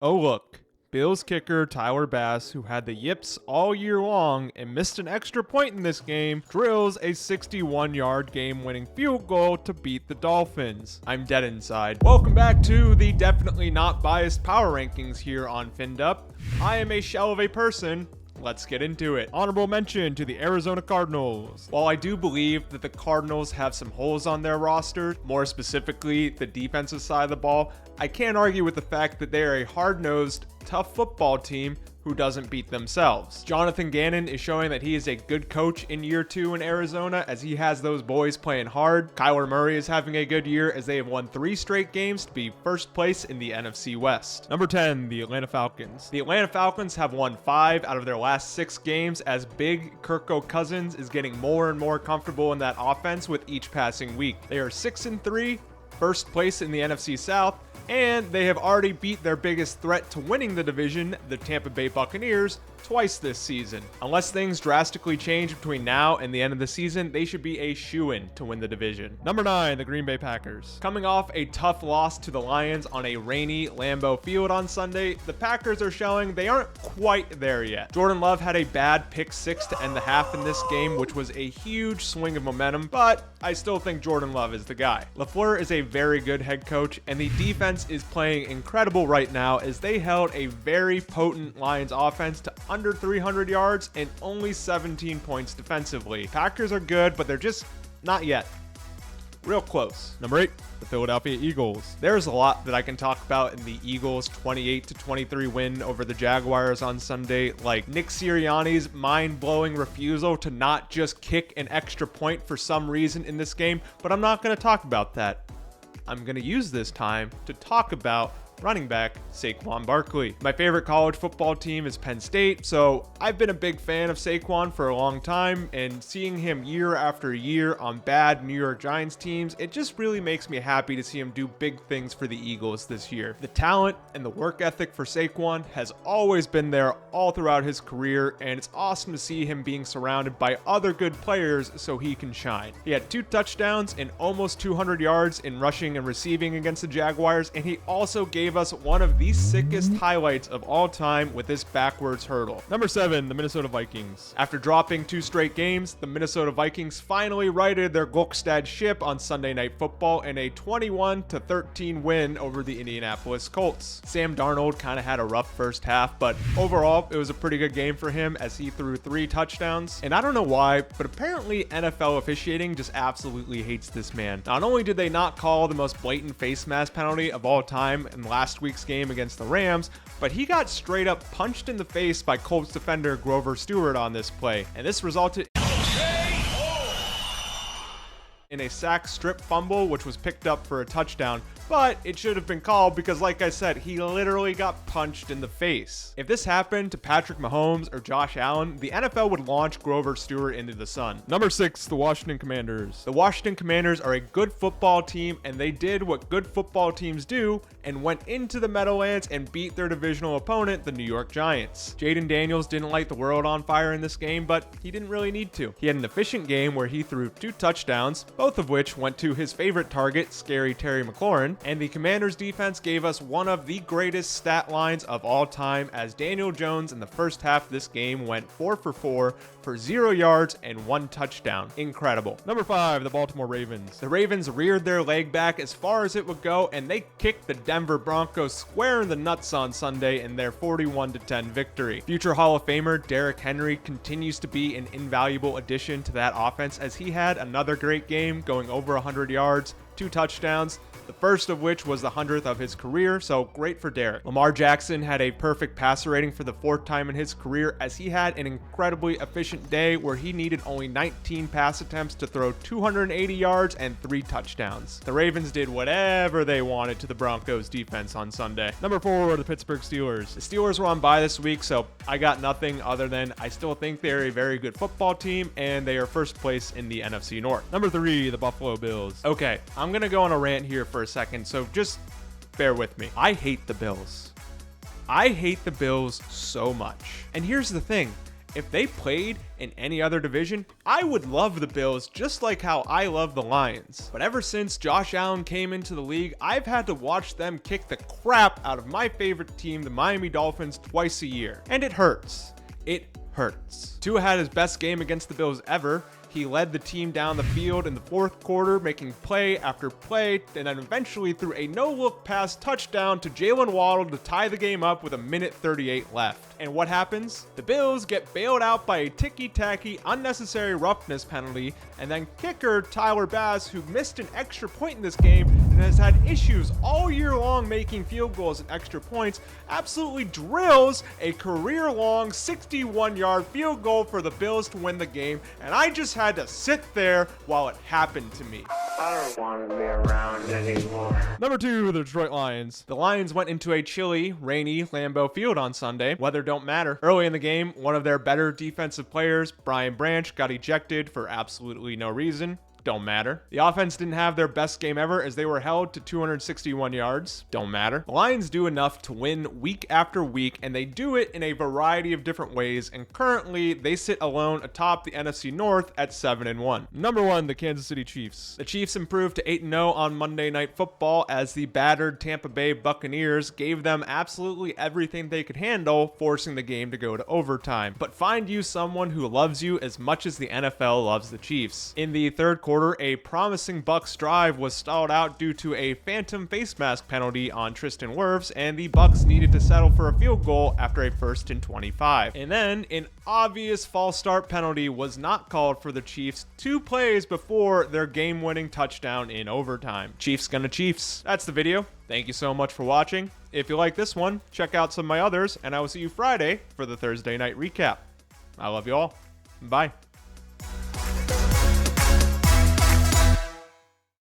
Oh look, Bills kicker Tyler Bass, who had the yips all year long and missed an extra point in this game, drills a 61-yard game-winning field goal to beat the Dolphins. I'm dead inside. Welcome back to the definitely not biased power rankings here on FinDup. I am a shell of a person. Let's get into it. Honorable mention to the Arizona Cardinals. While I do believe that the Cardinals have some holes on their roster, more specifically the defensive side of the ball, I can't argue with the fact that they are a hard-nosed, tough football team who doesn't beat themselves. Jonathan Gannon is showing that he is a good coach in year 2 in Arizona as he has those boys playing hard. Kyler Murray is having a good year as they have won 3 straight games to be first place in the NFC West. Number 10, the Atlanta Falcons. The Atlanta Falcons have won 5 out of their last 6 games as big Kirko Cousins is getting more and more comfortable in that offense with each passing week. They are 6-3, first place in the NFC South, and they have already beat their biggest threat to winning the division, the Tampa Bay Buccaneers, twice this season. Unless things drastically change between now and the end of the season, they should be a shoo-in to win the division. Number 9, the Green Bay Packers. Coming off a tough loss to the Lions on a rainy Lambeau Field on Sunday, the Packers are showing they aren't quite there yet. Jordan Love had a bad pick 6 to end the half in this game, which was a huge swing of momentum, but I still think Jordan Love is the guy. LaFleur is a very good head coach, and the defense is playing incredible right now as they held a very potent Lions offense to under 300 yards and only 17 points defensively. Packers are good, but they're just not yet. Real close. Number 8, the Philadelphia Eagles. There's a lot that I can talk about in the Eagles' 28-23 win over the Jaguars on Sunday, like Nick Sirianni's mind-blowing refusal to not just kick an extra point for some reason in this game, but I'm not going to talk about that. I'm going to use this time to talk about running back Saquon Barkley. My favorite college football team is Penn State, so I've been a big fan of Saquon for a long time, and seeing him year after year on bad New York Giants teams, it just really makes me happy to see him do big things for the Eagles this year. The talent and the work ethic for Saquon has always been there all throughout his career, and it's awesome to see him being surrounded by other good players so he can shine. He had 2 touchdowns and almost 200 yards in rushing and receiving against the Jaguars, and he also gave us one of the sickest highlights of all time with this backwards hurdle. Number 7, the Minnesota Vikings. After dropping 2 straight games, the Minnesota Vikings finally righted their Gluckstadt ship on Sunday Night Football in a 21-13 win over the Indianapolis Colts. Sam Darnold kind of had a rough first half, but overall, it was a pretty good game for him as he threw 3 touchdowns. And I don't know why, but apparently NFL officiating just absolutely hates this man. Not only did they not call the most blatant face mask penalty of all time in last week's game against the Rams, but he got straight up punched in the face by Colts defender Grover Stewart on this play, and this resulted in a sack strip fumble, which was picked up for a touchdown, but it should have been called because, like I said, he literally got punched in the face. If this happened to Patrick Mahomes or Josh Allen, the NFL would launch Grover Stewart into the sun. Number 6, the Washington Commanders. The Washington Commanders are a good football team, and they did what good football teams do and went into the Meadowlands and beat their divisional opponent, the New York Giants. Jaden Daniels didn't light the world on fire in this game, but he didn't really need to. He had an efficient game where he threw 2 touchdowns, both of which went to his favorite target, Scary Terry McLaurin, and the Commanders defense gave us one of the greatest stat lines of all time as Daniel Jones in the first half of this game went 4 for 4 for 0 yards and 1 touchdown. Incredible. Number 5, the Baltimore Ravens. The Ravens reared their leg back as far as it would go, and they kicked the Denver Broncos square in the nuts on Sunday in their 41-10 victory. Future Hall of Famer Derrick Henry continues to be an invaluable addition to that offense as he had another great game going over 100 yards, 2 touchdowns, the first of which was the 100th of his career, so great for Derrick. Lamar Jackson had a perfect passer rating for the 4th time in his career as he had an incredibly efficient day where he needed only 19 pass attempts to throw 280 yards and 3 touchdowns. The Ravens did whatever they wanted to the Broncos defense on Sunday. Number 4, the Pittsburgh Steelers. The Steelers were on bye this week, so I got nothing other than I still think they're a very good football team and they are first place in the NFC North. Number 3, the Buffalo Bills. Okay, I'm gonna go on a rant here for a second, so just bear with me. I hate the Bills. I hate the Bills so much. And here's the thing. If they played in any other division, I would love the Bills just like how I love the Lions. But ever since Josh Allen came into the league, I've had to watch them kick the crap out of my favorite team, the Miami Dolphins, twice a year. And it hurts. It hurts. Tua had his best game against the Bills ever. He led the team down the field in the fourth quarter, making play after play, and then eventually threw a no-look pass touchdown to Jalen Waddle to tie the game up with 1:38 left. And what happens? The Bills get bailed out by a ticky-tacky, unnecessary roughness penalty, and then kicker Tyler Bass, who missed an extra point in this game and has had issues all year long making field goals and extra points, absolutely drills a career-long 61-yard field goal for the Bills to win the game, and I just had to sit there while it happened to me. I don't want to be around anymore. Number 2, the Detroit Lions. The Lions went into a chilly, rainy Lambeau Field on Sunday. Weather don't matter. Early in the game, one of their better defensive players, Brian Branch, got ejected for absolutely no reason. Don't matter. The offense didn't have their best game ever as they were held to 261 yards. Don't matter. The Lions do enough to win week after week, and they do it in a variety of different ways, and currently they sit alone atop the NFC North at 7-1. Number 1, the Kansas City Chiefs. The Chiefs improved to 8-0 on Monday Night Football as the battered Tampa Bay Buccaneers gave them absolutely everything they could handle, forcing the game to go to overtime. But find you someone who loves you as much as the NFL loves the Chiefs. In the third quarter, a promising Bucs drive was stalled out due to a phantom face mask penalty on Tristan Wirfs, and the Bucs needed to settle for a field goal after a 1st and 25. And then an obvious false start penalty was not called for the Chiefs 2 plays before their game-winning touchdown in overtime. Chiefs gonna Chiefs. That's the video. Thank you so much for watching. If you like this one, check out some of my others, and I will see you Friday for the Thursday night recap. I love you all. Bye.